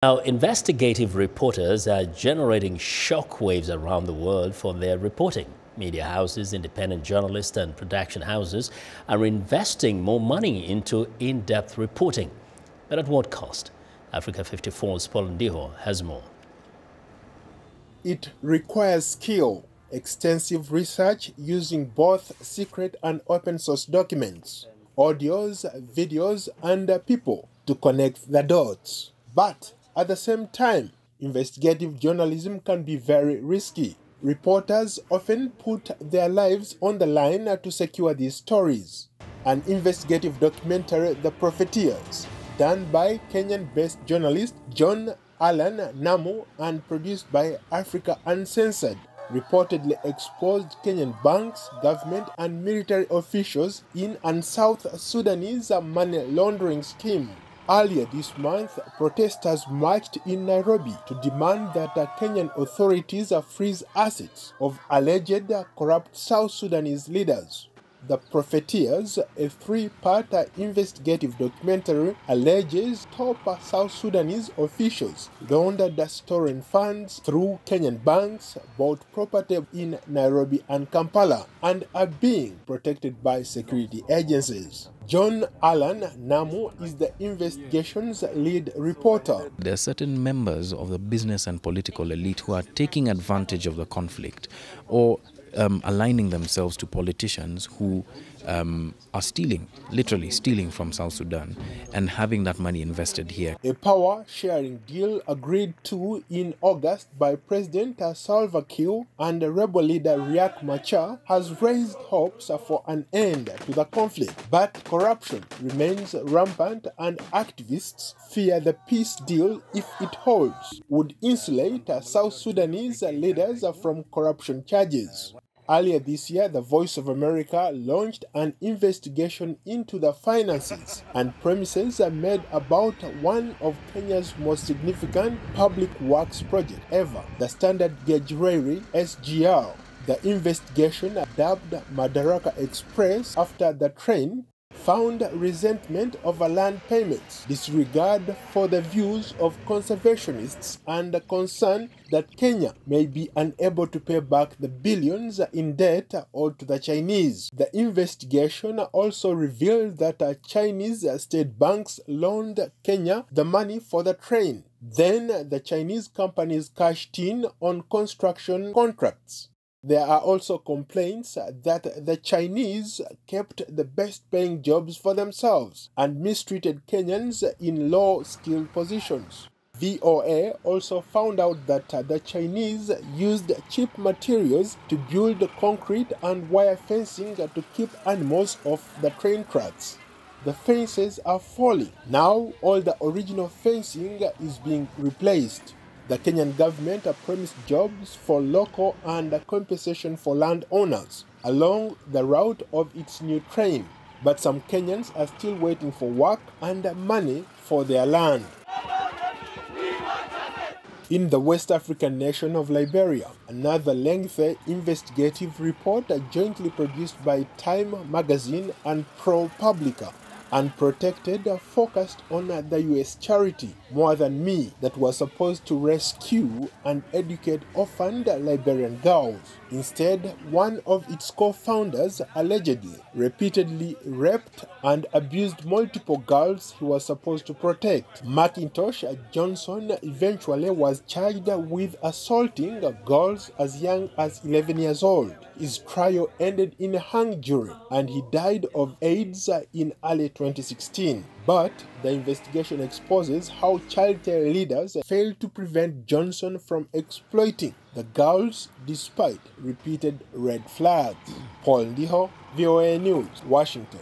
Now, investigative reporters are generating shockwaves around the world for their reporting. Media houses, independent journalists and production houses are investing more money into in-depth reporting. But at what cost? Africa 54's Paul Ndiho has more. It requires skill, extensive research using both secret and open source documents, audios, videos, and people to connect the dots. But at the same time, investigative journalism can be very risky. Reporters often put their lives on the line to secure these stories. An investigative documentary, The Profiteers, done by Kenyan-based journalist John Allan Namu and produced by Africa Uncensored, reportedly exposed Kenyan banks, government and military officials in a South Sudanese money laundering scheme. Earlier this month, protesters marched in Nairobi to demand that Kenyan authorities freeze assets of alleged corrupt South Sudanese leaders. The Profiteers, a three-part investigative documentary, alleges top South Sudanese officials laundered stolen funds through Kenyan banks, bought property in Nairobi and Kampala, and are being protected by security agencies. John Allan Namu is the investigation's lead reporter. There are certain members of the business and political elite who are taking advantage of the conflict or aligning themselves to politicians who are stealing, literally stealing from South Sudan and having that money invested here. A power-sharing deal agreed to in August by President Salva Kiir and rebel leader Riek Machar has raised hopes for an end to the conflict. But corruption remains rampant and activists fear the peace deal, if it holds, would insulate South Sudanese leaders from corruption charges. Earlier this year, the Voice of America launched an investigation into the finances and premises made about one of Kenya's most significant public works projects ever, the Standard Gauge Railway (SGR). The investigation, dubbed Madaraka Express after the train, found resentment over land payments, disregard for the views of conservationists, and the concern that Kenya may be unable to pay back the billions in debt owed to the Chinese. The investigation also revealed that Chinese state banks loaned Kenya the money for the train. Then the Chinese companies cashed in on construction contracts. There are also complaints that the Chinese kept the best-paying jobs for themselves and mistreated Kenyans in low-skilled positions. VOA also found out that the Chinese used cheap materials to build concrete and wire fencing to keep animals off the train tracks. The fences are falling. Now all the original fencing is being replaced. The Kenyan government promised jobs for local and compensation for landowners along the route of its new train. But some Kenyans are still waiting for work and money for their land. In the West African nation of Liberia, another lengthy investigative report jointly produced by Time magazine and ProPublica Unprotected focused on the US charity More Than Me that was supposed to rescue and educate orphaned Liberian girls. Instead, one of its co-founders allegedly repeatedly raped and abused multiple girls he was supposed to protect. Macintosh Johnson eventually was charged with assaulting girls as young as 11 years old. His trial ended in a hung jury and he died of AIDS in early 2016. But the investigation exposes how childcare leaders failed to prevent Johnson from exploiting the girls despite repeated red flags. Paul Ndiho, VOA News, Washington.